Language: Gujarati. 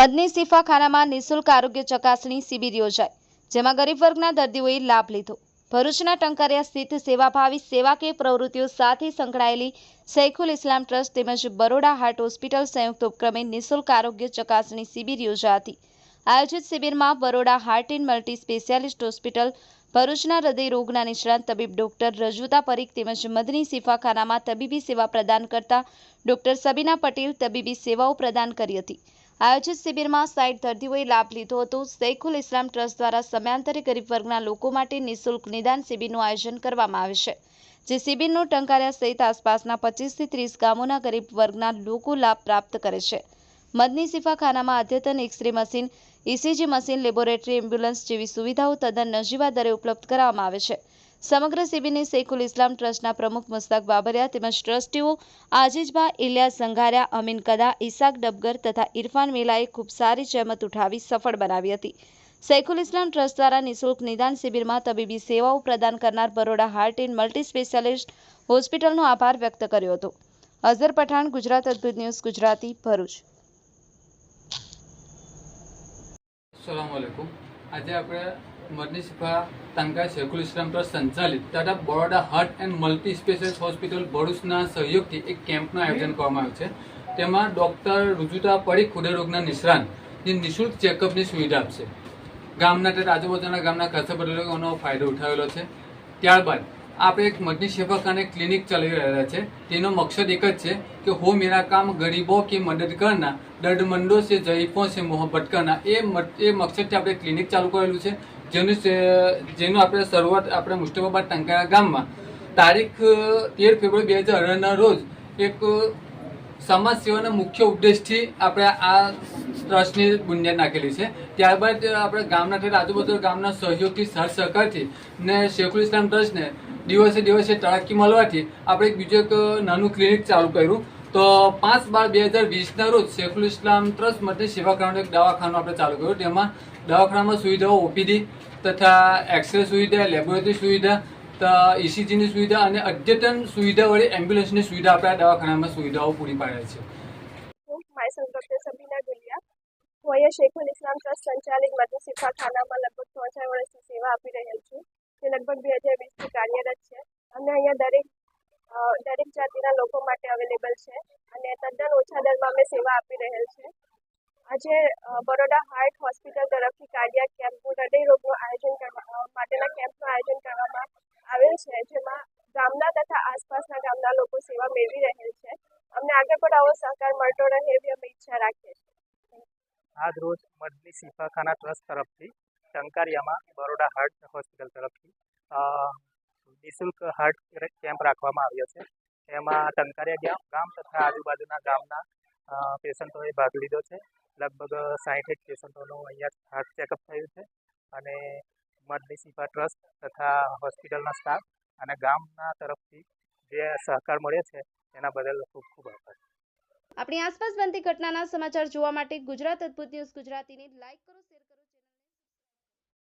મદની શિફાખાનામાં નિઃશુલ્ક આરોગ્ય ચકાસણી શિબિર યોજાઈ, જેમાં ગરીબ વર્ગના દર્દીઓએ લાભ લીધો। ભરૂચના ટંકારિયા સ્થિત સેવાભાવી સેવાકીય પ્રવૃત્તિઓ સાથે સંકળાયેલી શૈખુલ ઇસ્લામ ટ્રસ્ટ તેમજ બરોડા હાર્ટ હોસ્પિટલ સંયુક્ત ઉપક્રમે નિઃશુલ્ક આરોગ્ય ચકાસણી શિબિર યોજાઈ હતી। આયોજિત શિબિરમાં Baroda heart and multi specialist hospital, ભરૂચના હૃદય રોગના નિષ્ણાત તબીબ ડોક્ટર રજુતા પરીખ તેમજ મદની શિફાખાનામાં તબીબી સેવા પ્રદાન કરતા ડોક્ટર સબીના પટેલ તબીબી સેવાઓ પ્રદાન કરી હતી। આયોજિત શિબિરમાં 60 દર્દીઓએ લાભ લીધો હતો। શૈખુલ ઇસ્લામ ટ્રસ્ટ દ્વારા સમયાંતરે ગરીબ વર્ગના લોકો માટે નિઃશુલ્ક નિદાન શિબિરનું આયોજન કરવામાં આવે છે, જે શિબિરનો ટંકારિયા સહિત આસપાસના 25 થી 30 ગામોના ગરીબ વર્ગના લોકો લાભ પ્રાપ્ત કરે છે। મદની શિફાખાનામાં અદ્યતન X-ray machine, ECG machine, laboratory, ambulance જેવી સુવિધાઓ તદ્દન નજીવા દરે ઉપલબ્ધ કરાવવામાં આવે છે। સમગ્ર શિબિરની શૈખુલ ઇસ્લામ ટ્રસ્ટના પ્રમુખ મુસ્તાક બાબરિયા તેમજ ટ્રસ્ટીઓ આજીજભા, ઇલિયાસ સંઘારિયા, અમીન કદા, ઇસાક ડબગર તથા ઇરફાન મેલાએ ખૂબ સારી જહેમત ઉઠાવી સફળ બનાવી હતી। શૈખુલ ઇસ્લામ ટ્રસ્ટ દ્વારા નિઃશુલ્ક નિદાન શિબિરમાં તબીબી સેવાઓ પ્રદાન કરનાર Baroda heart and multi specialist હોસ્પિટલનો આભાર વ્યક્ત કર્યો હતો। અઝર પઠાણ, ગુજરાત અદ્ભુત ન્યૂઝ, ગુજરાતી, ભરૂચ। अस्सलामुअलैकुम। आज આપણે મદની શિફા ટંકારિયા શૈખુલ ઇસ્લામ ટ્રસ્ટ સંચાલિત તથા Baroda heart and multi specialist hospital ભરૂચના સહયોગથી એક કેમ્પનું આયોજન કરવામાં આવ્યું છે। તેમાં ડૉક્ટર રજુતા પરીખ હૃદય રોગના નિષ્ણાત જે નિઃશુલ્ક ચેકઅપની સુવિધા આપશે। ગામના તથા આજુબાજુના ગામના ખાસા બધા લોકોનો ફાયદો ઉઠાવેલો છે। ત્યારબાદ આપણે એક મદની શિફાખાને ક્લિનિક ચલાવી રહ્યા છે। તેનો મકસદ એક જ છે કે હો મેરા કામ ગરીબો की मदद करना, दर्दमंदों से ज़ईफ़ों से मोहब्बत करना। એ મકસદથી આપણે ક્લિનિક ચાલુ કરેલું છે, જેનું આપણે શરૂઆત આપણે મુસ્તફાબાદ ટંકારિયા ગામમાં તારીખ 13 ફેબ્રુઆરી 2018ના રોજ એક સમાજ સેવાના મુખ્ય ઉદ્દેશથી આપણે આ ટ્રસ્ટની બુનિયાદ નાખેલી છે। ત્યારબાદ આપણે ગામના તથા આજુબાજુ ગામના સહયોગથી સાથ સહકારથી ને શૈખુલ ઇસ્લામ ટ્રસ્ટને દિવસે દિવસે તરક્કી મળવાથી આપણે બીજું એક નાનું ક્લિનિક ચાલુ કર્યું। તો 5/12/2020ના રોજ શૈખુલ ઇસ્લામ ટ્રસ્ટ મદની શિફાખાનાનું એક દવાખાનું આપણે ચાલુ કર્યું। તેમાં દવાખાનામાં સુવિધાઓ ઓપીડી તથા એક્સરે સુવિધા, લેબોરેટરી સુવિધા, ઇસીજીની સુવિધા અને અદ્યતન સુવિધાવાળી એમ્બ્યુલન્સની સુવિધા આપણે આ દવાખાનામાં સુવિધાઓ પૂરી પાડે છે। Myself doctor Sabina Gulia. હું અહીંયા શૈખુલ ઇસ્લામ ટ્રસ્ટ સંચાલિત મદની શિફાખાનામાં લગભગ 3-4 વર્ષથી સેવા આપી રહેલ છું, જે લગભગ 2020થી કાર્યરત છે। અને અહીંયા દરેક જાતિના લોકો માટે અવેલેબલ છે અને તદ્દન ઓછા દરમાં અમે સેવા આપી રહેલ છે। આજે બરોડા હાર્ટ હોસ્પિટલ તરફથી કાર્ડિયાક કેમ્પ, હૃદય રોગનું માટેના કેમ્પનું આયોજન કરવામાં આવેલ છે, જેમાં ગામના તથા આસપાસના ગામના લોકો સેવા મેળવી રહેલ છે। અમને આગળ પણ આવો સહકાર મળતો રહે એવી અમે ઈચ્છા રાખીએ છીએ। આજ રોજ મદની શિફાખાના ટ્રસ્ટ તરફથી ટંકારિયામાં બરોડા હાર્ટ હોસ્પિટલ તરફથી નિઃશુલ્ક હાર્ટ કેમ્પ રાખવામાં આવ્યો છે। એમાં ટંકારિયા ગામ તથા આજુબાજુના ગામના પેશન્ટોએ ભાગ લીધો છે। લગભગ 60 પેશન્ટોનું અહીંયા હાર્ટ ચેકઅપ થયું છે અને મદની શિફા ટ્રસ્ટ તથા હોસ્પિટલના સ્ટાફ અને ગામના તરફથી જે સહકાર મળ્યો છે એના બદલ ખૂબ ખૂબ આભાર। આપણી આસપાસ બનતી ઘટનાના સમાચાર જોવા માટે ગુજરાત અદ્ભુત ન્યૂઝ ગુજરાતીને લાઈક કરો, શેર કરો।